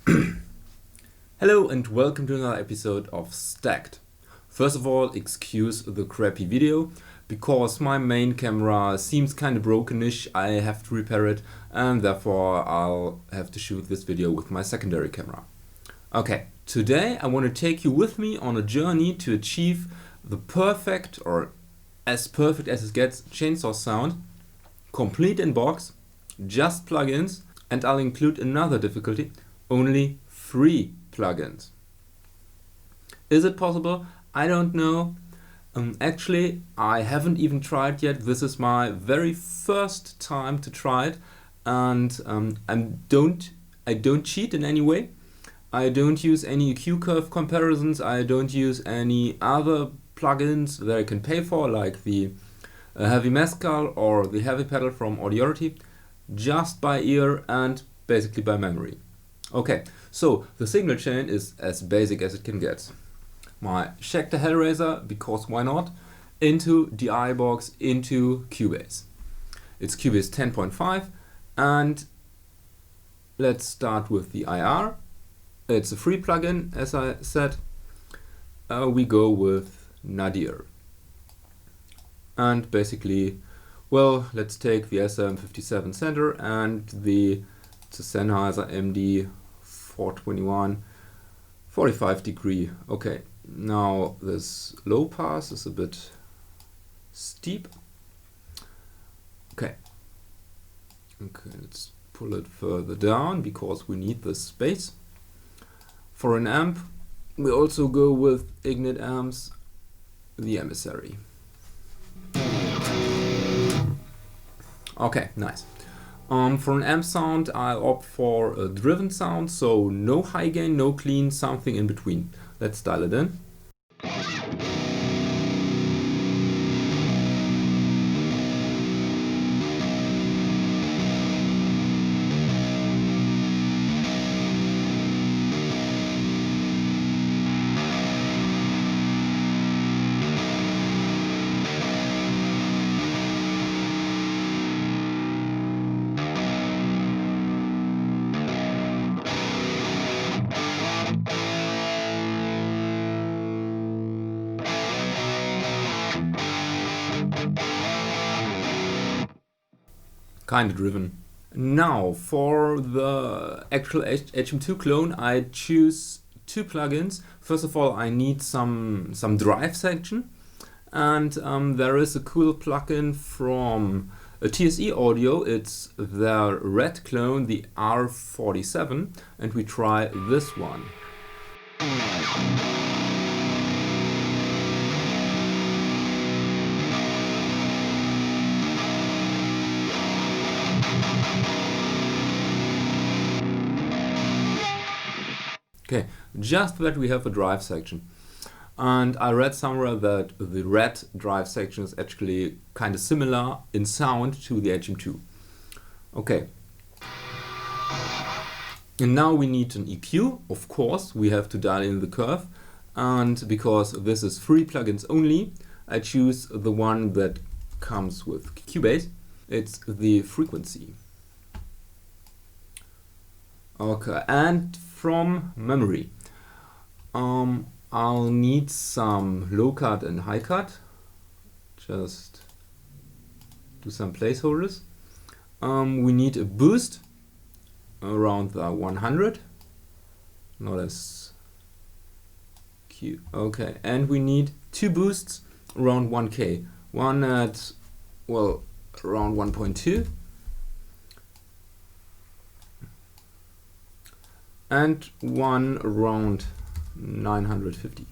Hello and welcome to another episode of Stacked. First of all, excuse the crappy video, because my main camera seems kinda brokenish. I have to repair it and therefore I'll have to shoot this video with my secondary camera. Okay, today I want to take you with me on a journey to achieve the perfect, or as perfect as it gets, chainsaw sound, complete in box, just plugins, and I'll include another difficulty, only 3 plugins. Is it possible? I don't know. Actually, I haven't even tried yet. This is my very first time to try it, and I don't cheat in any way. I don't use any EQ curve comparisons. I don't use any other plugins that I can pay for, like the Heavy Mescal or the Heavy Pedal from Audiority, just by ear and basically by memory. Okay, so the signal chain is as basic as it can get. My Schecter Hellraiser, because why not, into the iBox, into Cubase. It's Cubase 10.5, and let's start with the IR. It's a free plugin, as I said. We go with Nadir. And basically, well, let's take the SM57 center and the Sennheiser MD 421 45 degree. Okay, now this low pass is a bit steep. Okay, let's pull it further down because we need this space. For an amp, we also go with Ignit amps, the Emissary. Okay, nice. For an amp sound, I'll opt for a driven sound, so no high gain, no clean, something in between. Let's dial it in. Kind of driven. Now for the actual HM2 clone, I choose 2 plugins. First of all, I need some drive section, and there is a cool plugin from TSE Audio. It's their red clone, the R47, and we try this one. Okay, just that we have a drive section. And I read somewhere that the red drive section is actually kind of similar in sound to the HM2. Okay. And now we need an EQ. Of course, we have to dial in the curve. And because this is free plugins only, I choose the one that comes with Cubase. It's the frequency. Okay, and from memory, I'll need some low cut and high cut. Just do some placeholders. We need a boost around the 100, not as cute. Okay, and we need 2 boosts around 1K. One at, well, around 1.2. And one around 950.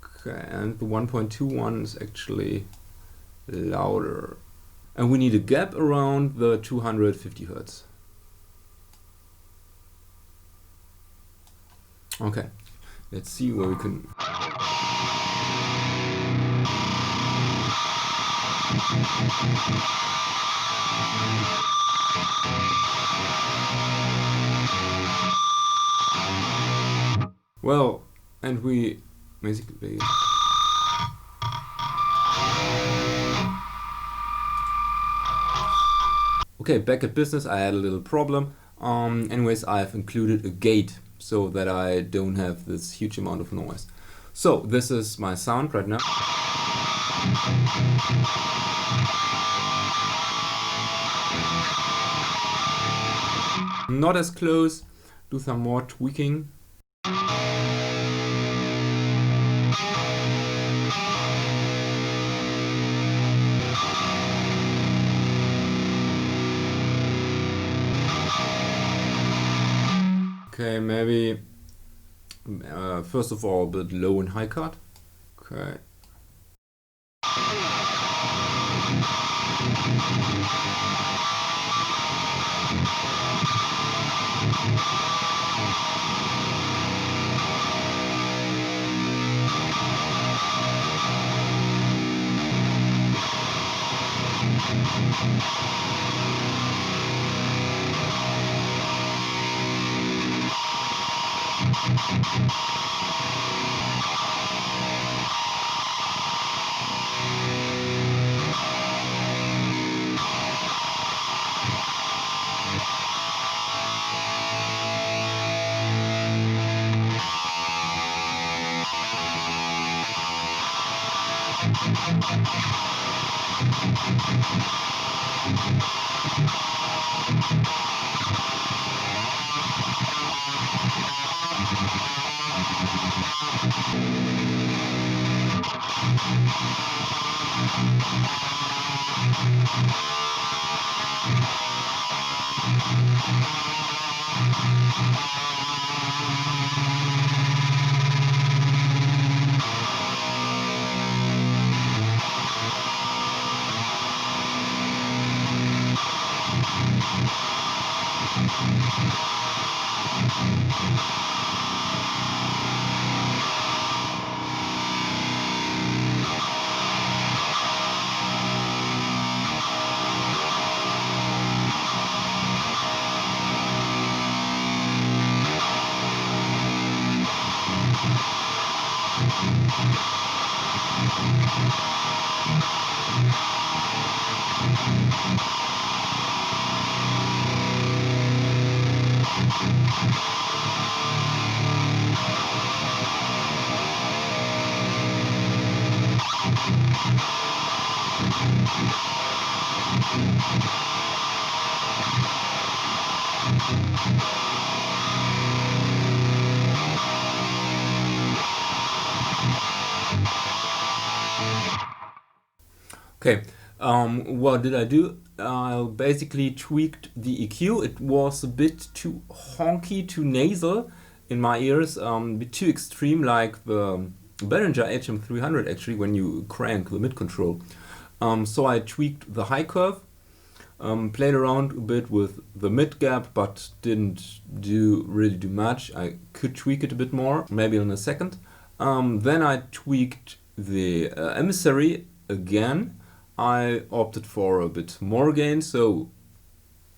Okay, and the 1.2 one is actually louder. And we need a gap around the 250 Hertz. Okay, let's see where we can. Well, and we basically. Okay, back at business, I had a little problem. Anyways, I've included a gate so that I don't have this huge amount of noise. So this is my sound right now. Not as close, do some more tweaking. Okay, maybe first of all a bit low and high cut. Okay. Okay, what did I do? I basically tweaked the EQ. It was a bit too honky, too nasal in my ears, a bit too extreme, like the Behringer HM300 actually when you crank the mid control. So I tweaked the high curve, played around a bit with the mid gap, but didn't really do much. I could tweak it a bit more, maybe in a second. Then I tweaked the emissary again. I opted for a bit more gain, so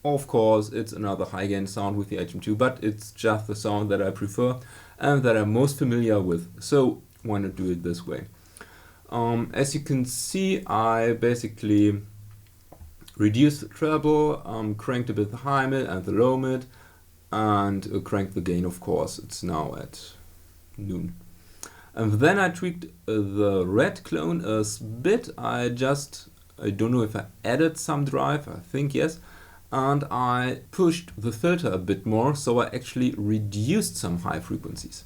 of course it's another high gain sound with the HM2, but it's just the sound that I prefer and that I'm most familiar with, so why not do it this way? As you can see, I basically reduced the treble, cranked a bit the high mid and the low mid, and cranked the gain, of course. It's now at noon. And then I tweaked the red clone a bit. I don't know if I added some drive, I think yes. And I pushed the filter a bit more, so I actually reduced some high frequencies.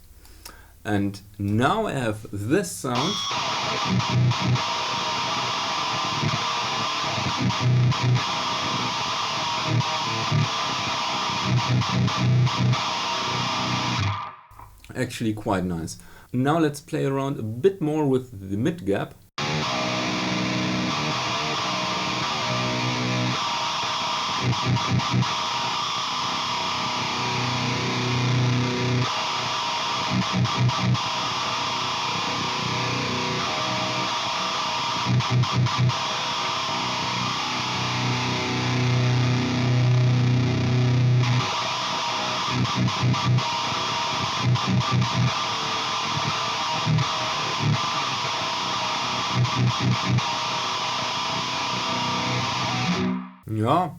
And now I have this sound. Actually quite nice. Now let's play around a bit more with the mid gap. Yeah,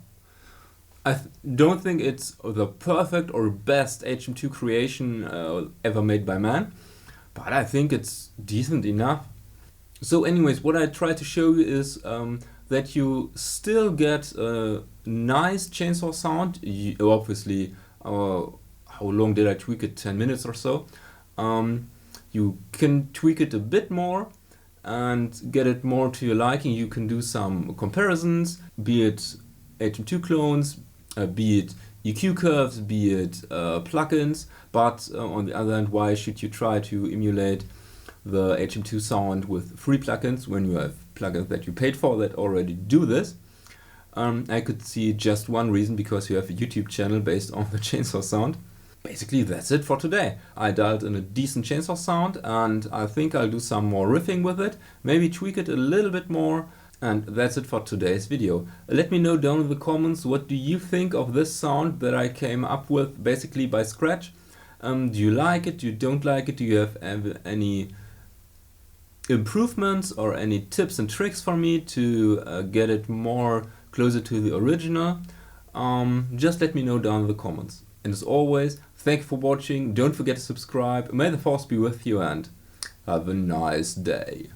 don't think it's the perfect or best HM2 creation ever made by man, but I think it's decent enough. So anyways, what I try to show you is that you still get a nice chainsaw sound. Obviously, how long did I tweak it? 10 minutes or so. You can tweak it a bit more and get it more to your liking. You can do some comparisons, be it HM2 clones, be it EQ curves, be it plugins, but on the other hand, why should you try to emulate the HM2 sound with free plugins when you have plugins that you paid for that already do this? I could see just one reason: because you have a YouTube channel based on the chainsaw sound. Basically, that's it for today. I dialed in a decent chainsaw sound, and I think I'll do some more riffing with it, maybe tweak it a little bit more, and that's it for today's video. Let me know down in the comments, what do you think of this sound that I came up with basically by scratch? Do you like it? Do you don't like it? Do you have any improvements or any tips and tricks for me to get it more closer to the original? Just let me know down in the comments. And as always, thank you for watching. Don't forget to subscribe. May the force be with you, and have a nice day.